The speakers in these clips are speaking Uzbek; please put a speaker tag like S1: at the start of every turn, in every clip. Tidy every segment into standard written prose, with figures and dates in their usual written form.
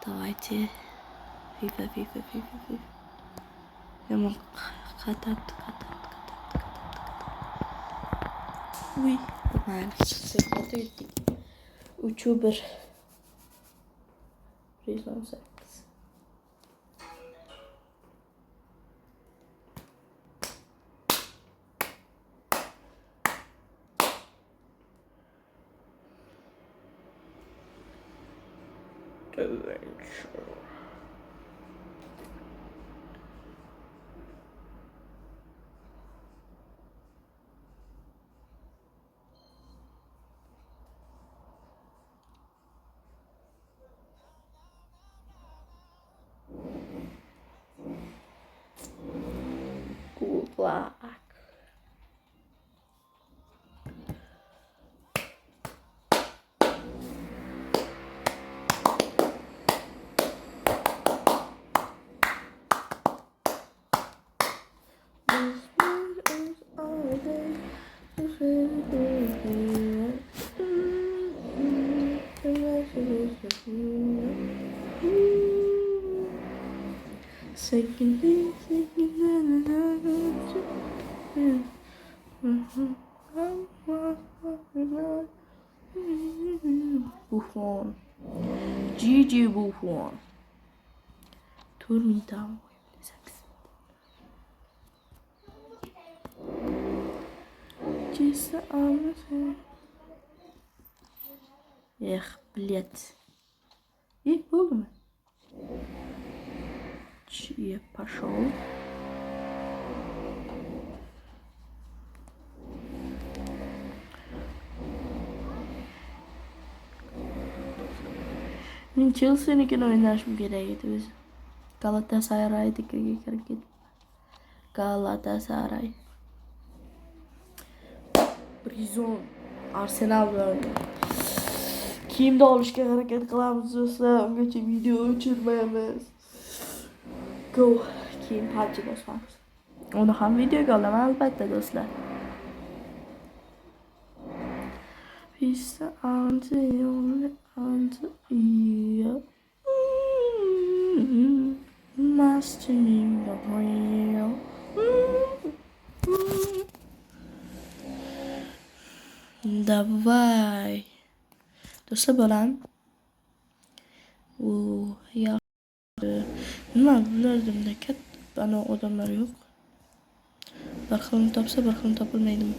S1: Давайте. FIFA. Yomon qatardi. Uy, mayli, chiqsak yetdik. 3-1. 118. Good luck. Buffon. Gigi Buffon. Turn down. Эх, блядь. И было. Че пошел? Men Chelsea'nikini o'ynashim kerak edi o'zi. Galatasaray'nikiga kirib ketdim. Galatasaray. Brizon. Arsenal bilan kiyimni olishga harakat qilamiz do'stlar. Ungacha video o'chirmaymiz. Go. Kiyim parcha bosamiz. Uni ham videoga olaman albatta do'stlar. Biz anti iya. Mastering the real. Давай. Do'stlar bolam. Ya. Nima bilardimda katta bana odamlar yo'q. Bir xilini topsa bir xilini topilmaydimi?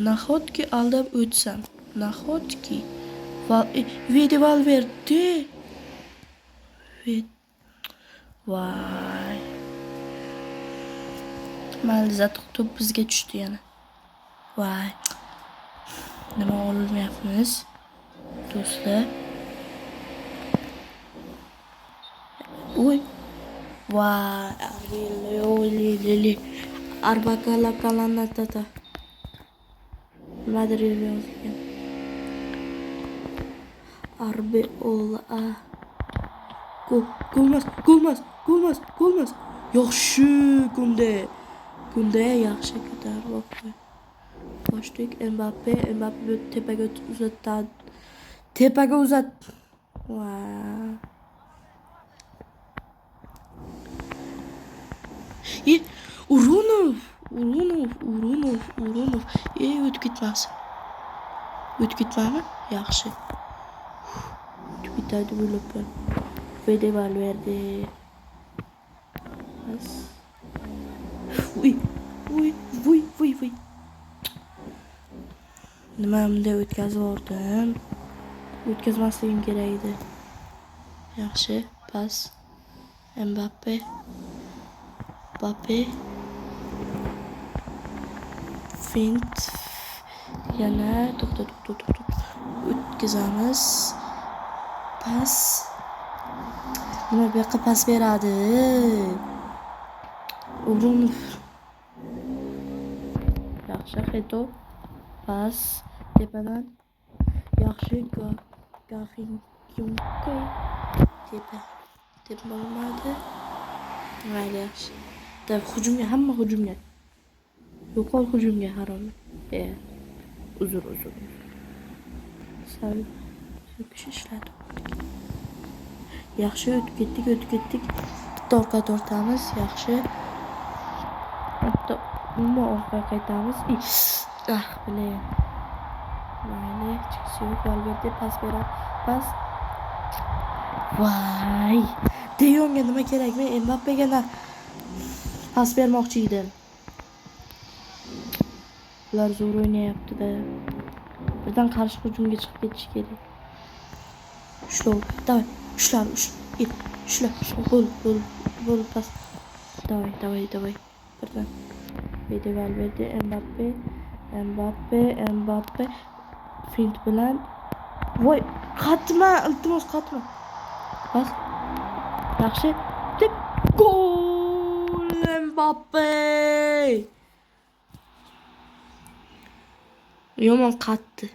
S1: Nahotki aldab o'tsam. Nahotki Valverde. Vay. Malizat top bizga tushdi yana. Vay. Nima olmayapmiz? Do'stlar. Uy. Vay, Lili. Arbakala kalanatata. Madrid yozgan. Arbeola. Gulmas. Yaxshi Kunde yaxshi ko'tarib qo'y. Boshlik Mbappe tepaga uzat. Vay. Urunov. O'tib ketmasin. O'tib ketmami? Yaxshi. O'tib ketadi bo'lib. Valverde. Bas. Uy. Nima bunday o'tkazib yubordim? O'tkazmasligim kerak edi. Yaxshi. Pas. Mbappe. Fint. Yana to'xta. O'tkazamiz. Pas. Nima bu yoqqa pas beradi? Urunov. Yaxshi Xeto. Pas. Tepadan. Yaxshi Gafinkyonko. Tepa bo'lmadi. Mayli yaxshi. Hamma hujumga. Yo'qol hujumga harom. Uzr. Sal Öpüş ishladim. Yaxshi o'tib ketdik. Bitta orqa tortamiz, yaxshi. Bitta umuman orqa qaytamiz. Bilaman. Mayli, chiqishi yo'q. Valverde pas beradi. Pas. Voy. De Jongga nima kerakmi? Mbappega pas bermoqchi edim. Ular zo'r o'ynayapti-da. Birdan qarshi hujumga chiqib ketish kerak. Ushlov. Davay. Ushla. Gol pas. Davay. Birdan. Valverde, Mbappe. Fint bilan. Voy, qatma, iltimos qatma. Pas. Yaxshi. Deb gol Mbappe. Yomon qatdi.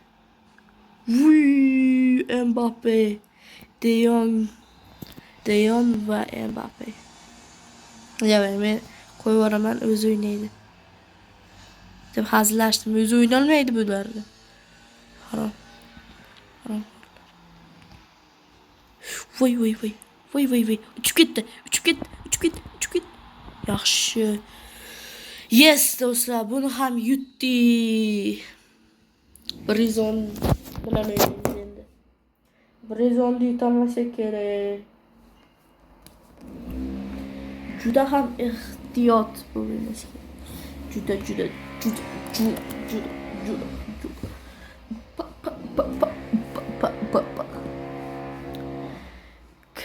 S1: Vuy, Mbappe. De Jong va Mbappe. Men qo'yib yuboraman, o'zi o'ynaydi deb hazillashdim. O'zi o'ynay olmaydi bularda. Harom. Voy. Uchib ketdi. Yaxshi. Yes, do'stlar, buni ham yutdi. Brizon bilan o'ynaymiz endi. Brizonni yutolmasak kerak. Juda ham ehtiyot bo'lamiz. Juda.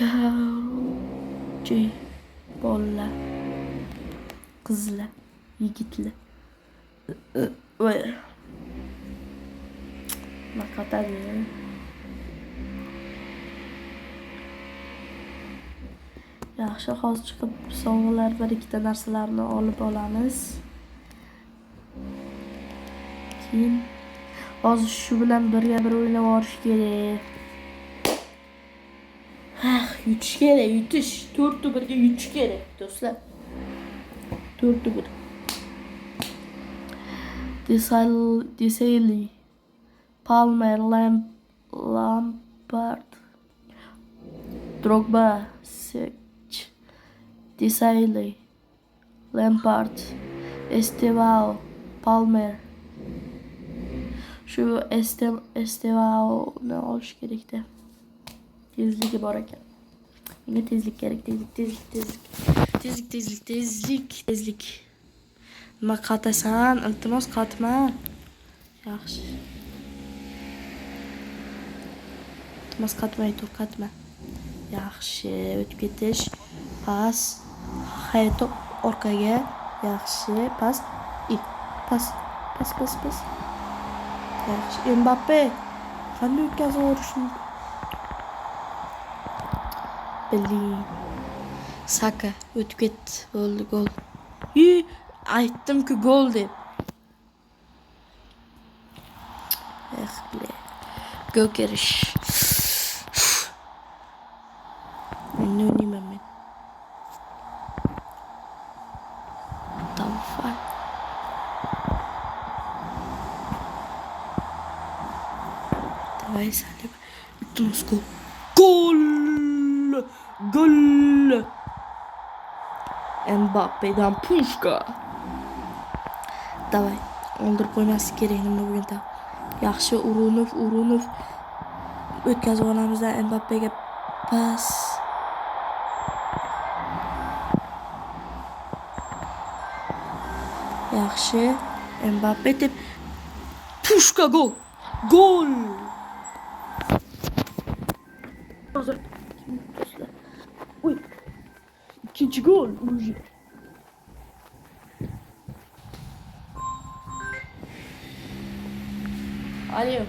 S1: Kavchi bolalar, qizlar, yigitlar. Voy. Maqatadi. Yaxshi, hozir chiqib sovg'alar bir ikkita narsalarni olib olamiz. Keyin hozir shu bilan birga bir o'ynab olish kerak. Yutish kerak, yutish. 4-1 ga yutish kerak, do'stlar. 4-1. Desailly, Palmer, Lampard, Drogba, Desailly, Lampard, Estevao, Palmer. Şu Estevao'ni olish kerak-da. Tezligi bor ekan. Menga tezlik kerak, tezlik. Nima qatasan? Iltimos qatma. Yaxshi. Iltimos qatma. Yaxshi, o'tib ketish. Pas. Hayto orqaga. Yaxshi, pas. Pas. Yaxshi, Mbappe. Qanday o'tkazib yuborish mumkin? Bilin. Saka o'tib ketdi. Bo'ldi, gol. Aytdim-ku gol deb. Gökeriş. Ne oynayayım ben? Tamam. Давай, Салим. Gol. Mbappe'dan Pushka. Давай. Oldirib qo'ymaslik kerak nima bo'lganda. Yaxshi, Urunov. O'tkazib olamiz Mbappe'ga pas. Yaxshi. Mbappe deb Pushka gol. Hozir ikinci gol. Alo.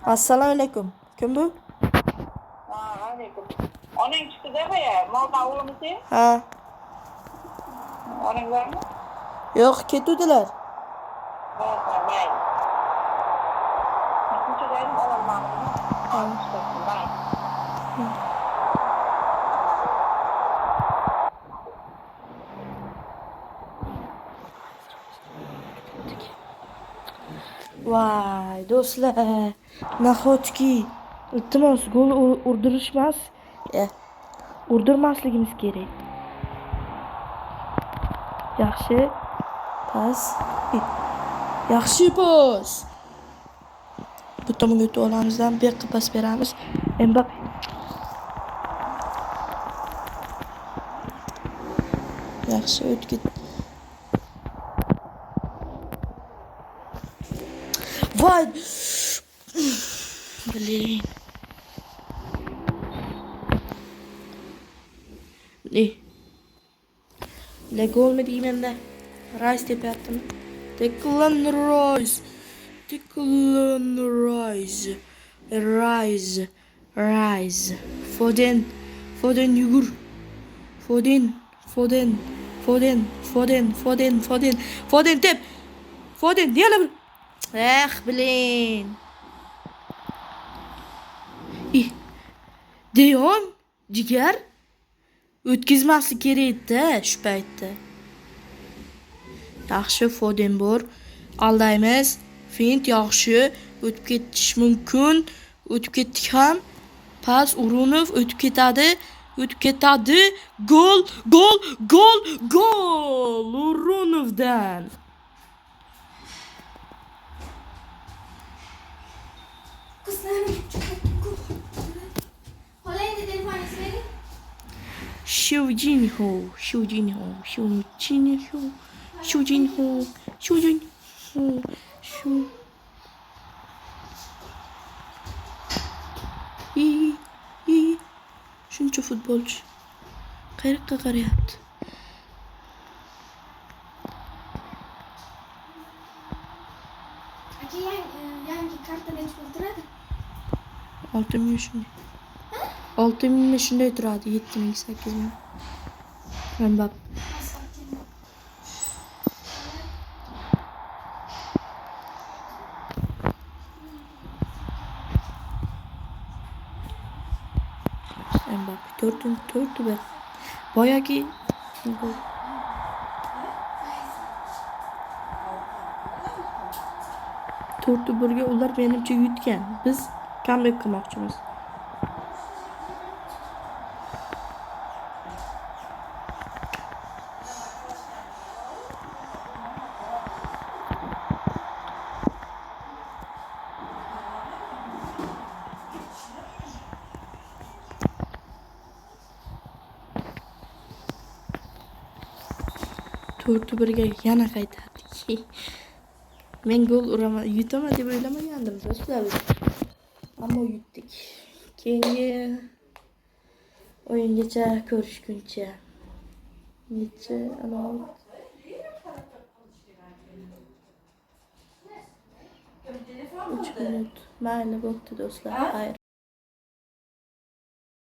S1: Assalomu alaykum. Kim bu?
S2: Alaykum. Onang chiqdi ya, moldan o'g'limisi?
S1: Ha.
S2: Onang bormi?
S1: Yo'q, ketuvdilar.
S2: Ha, mayli. ko'chadaydim ololmadim.
S1: Vay do'stlar, nahotki iltimos gol urdirishmas, urdirmasligimiz kerak. Yaxshi pas. Yaxshi pas. Bu tomonga o'tib olamizdan bir pas beramiz. Mbappe. Yaxshi o'tib. Voy. Blin. Le gol mi deymanda? Rice tepyaptimi? Declan Rice. Declan Rice. Rice. Foden yugur. Foden tep. Foden yana bir. Blin. Deyon, jigar. O'tkazmaslik kerak edi shu paytda. Yaxshi Foden bor. Aldaymiz. Fint yaxshi. O'tib ketish mumkin. O'tib ketdik ham. Pas Urunov o'tib ketadi. Gol. Urunovdan. Shujinho. Shuncha futbolchi qayoqqa qarayapti?
S3: Yangi karta nech pul turadi?
S1: 6000 shunday. 6000 shunday turadi, 7000 8000. Mbappe. Mbappe 4'tü be. Boyaki gol. To'rtni birga ular menimcha yutgan. Biz comeback qilmoqchimiz. To'rtni birga yana qaytardik. Men gol yutaman deb o'ylamagandim do'stlar. Ammo yutdik. Keyingi o'yingacha ko'rishguncha. Necha ana 3 minut. Mayli bo'pti do'stlar. Xayr.